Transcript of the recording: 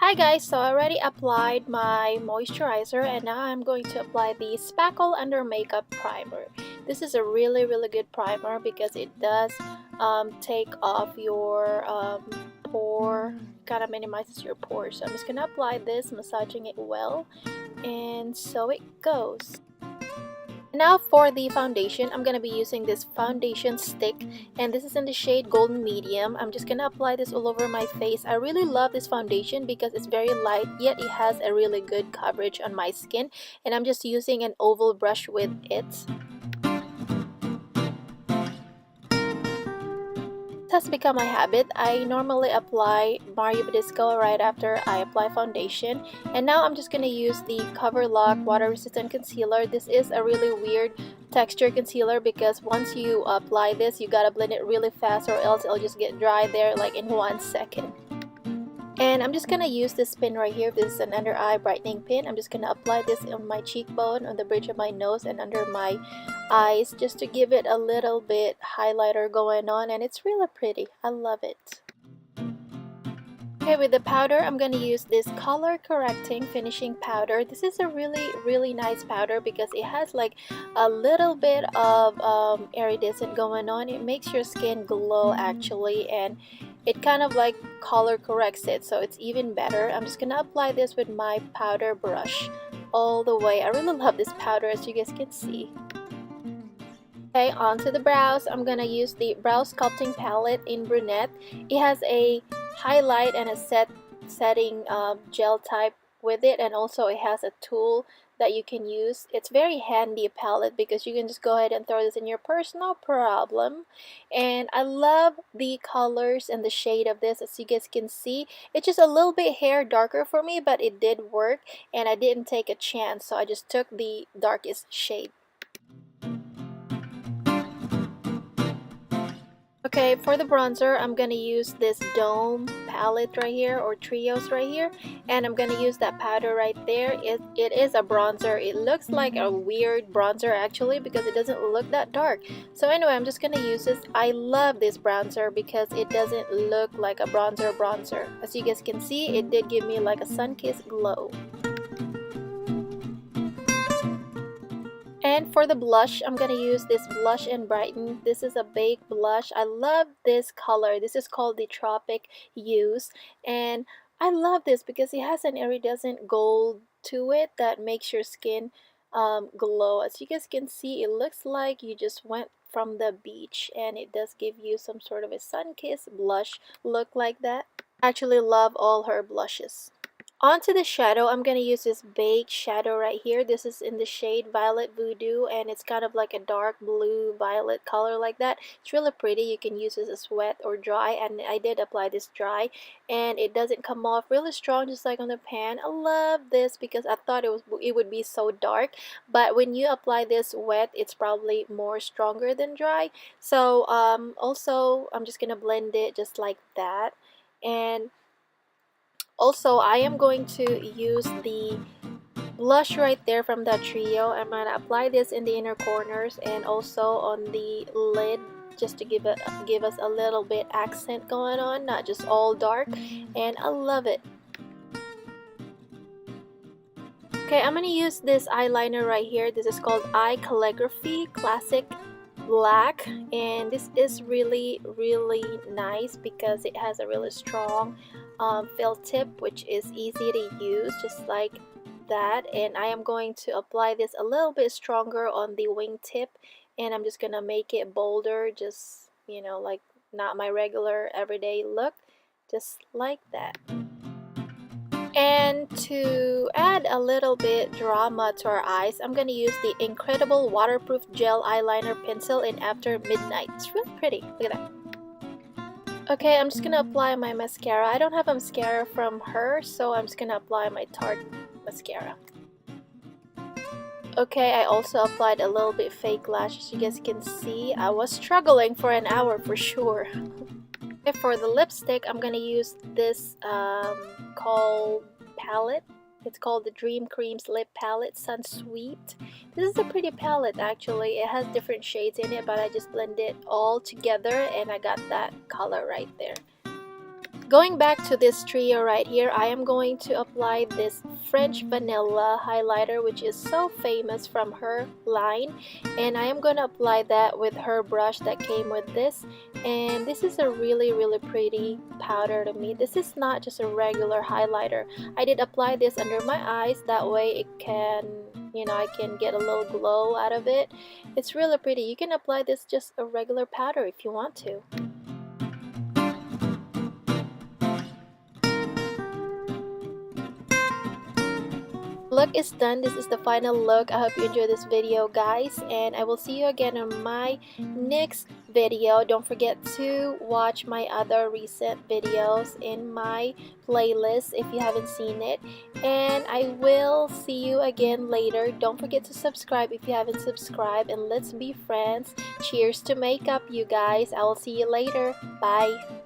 Hi guys, so I already applied my moisturizer and now I'm going to apply the Spackle Under Makeup Primer. This is a really good primer because it does take off your pore, kind of minimizes your pores. So I'm just going to apply this, massaging it well, and so it goes. Now for the foundation, I'm going to be using this foundation stick, and this is in the shade Golden Medium. I'm just going to apply this all over my face. I really love this foundation because it's very light, yet it has a really good coverage on my skin, and I'm just using an oval brush with it. Has become my habit. I normally apply Mario Badisco right after I apply foundation, and now I'm just gonna use the Cover Lock water resistant concealer. This is a really weird texture concealer because once you apply this you gotta blend it really fast or else it'll just get dry there like in 1 second. And I'm just gonna use this pin right here. This is an under eye brightening pin. I'm just gonna apply this on my cheekbone, on the bridge of my nose, and under my eyes just to give it a little bit highlighter going on, and it's really pretty. I love it. Okay, with the powder, I'm going to use this color correcting finishing powder. This is a really nice powder because it has like a little bit of iridescent going on. It makes your skin glow actually, and it kind of like color corrects it, so it's even better. I'm just going to apply this with my powder brush all the way. I really love this powder, as you guys can see. Okay, onto the brows. I'm gonna use the brow sculpting palette in brunette. It has a highlight and a setting gel type with it, and also it has a tool that you can use. It's very handy palette because you can just go ahead and throw this in your purse, no problem. And I love the colors and the shade of this. As you guys can see, it's just a little bit hair darker for me, but it did work, and I didn't take a chance, so I just took the darkest shade. Okay, for the bronzer, I'm gonna use this Dome palette right here, or Trios right here, and I'm gonna use that powder right there. It is a bronzer. It looks like a weird bronzer actually because it doesn't look that dark. So anyway, I'm just gonna use this. I love this bronzer because it doesn't look like a bronzer. As you guys can see, it did give me like a sun-kissed glow. And for the blush, I'm gonna use this Blush and Brighten. This is a baked blush. I love this color. This is called the Tropic Hues, and I love this because it has an iridescent gold to it that makes your skin glow. As you guys can see, it looks like you just went from the beach, and it does give you some sort of a sun-kissed blush look like that. I actually love all her blushes. Onto the shadow, I'm going to use this baked shadow right here. This is in the shade Violet Voodoo, and it's kind of like a dark blue violet color like that. It's really pretty. You can use this as wet or dry, and I did apply this dry, and it doesn't come off really strong just like on the pan. I love this because I thought it would be so dark, but when you apply this wet, it's probably more stronger than dry. So also, I'm just going to blend it just like that. And also, I am going to use the blush right there from that trio. I'm going to apply this in the inner corners and also on the lid just to give us a little bit accent going on, not just all dark, and I love it. Okay, I'm going to use this eyeliner right here. This is called Eye Calligraphy Classic Black, and this is really nice because it has a really strong felt tip, which is easy to use just like that. And I am going to apply this a little bit stronger on the wing tip, and I'm just gonna make it bolder, just like not my regular everyday look, just like that. And to add a little bit drama to our eyes, I'm going to use the Incredible Waterproof Gel Eyeliner Pencil in After Midnight. It's really pretty. Look at that. Okay, I'm just going to apply my mascara. I don't have a mascara from her, so I'm just going to apply my Tarte mascara. Okay, I also applied a little bit fake lash. As you guys can see, I was struggling for an hour for sure. For the lipstick, I'm going to use this called palette. It's called the Dream Creams Lip Palette Sun Sweet. This is a pretty palette actually. It has different shades in it, but I just blended it all together and I got that color right there. Going back to this trio right here, I am going to apply this French Vanilla highlighter, which is so famous from her line, and I am going to apply that with her brush that came with this. And this is a really pretty powder to me. This is not just a regular highlighter. I did apply this under my eyes, that way it can, you know, I can get a little glow out of it. It's really pretty. You can apply this just a regular powder if you want to. Look is done. This is the final look. I hope you enjoyed this video, guys, and I will see you again on my next video. Don't forget to watch my other recent videos in my playlist if you haven't seen it, and I will see you again later. Don't forget to subscribe if you haven't subscribed, and let's be friends. Cheers to makeup, you guys. I will see you later. Bye.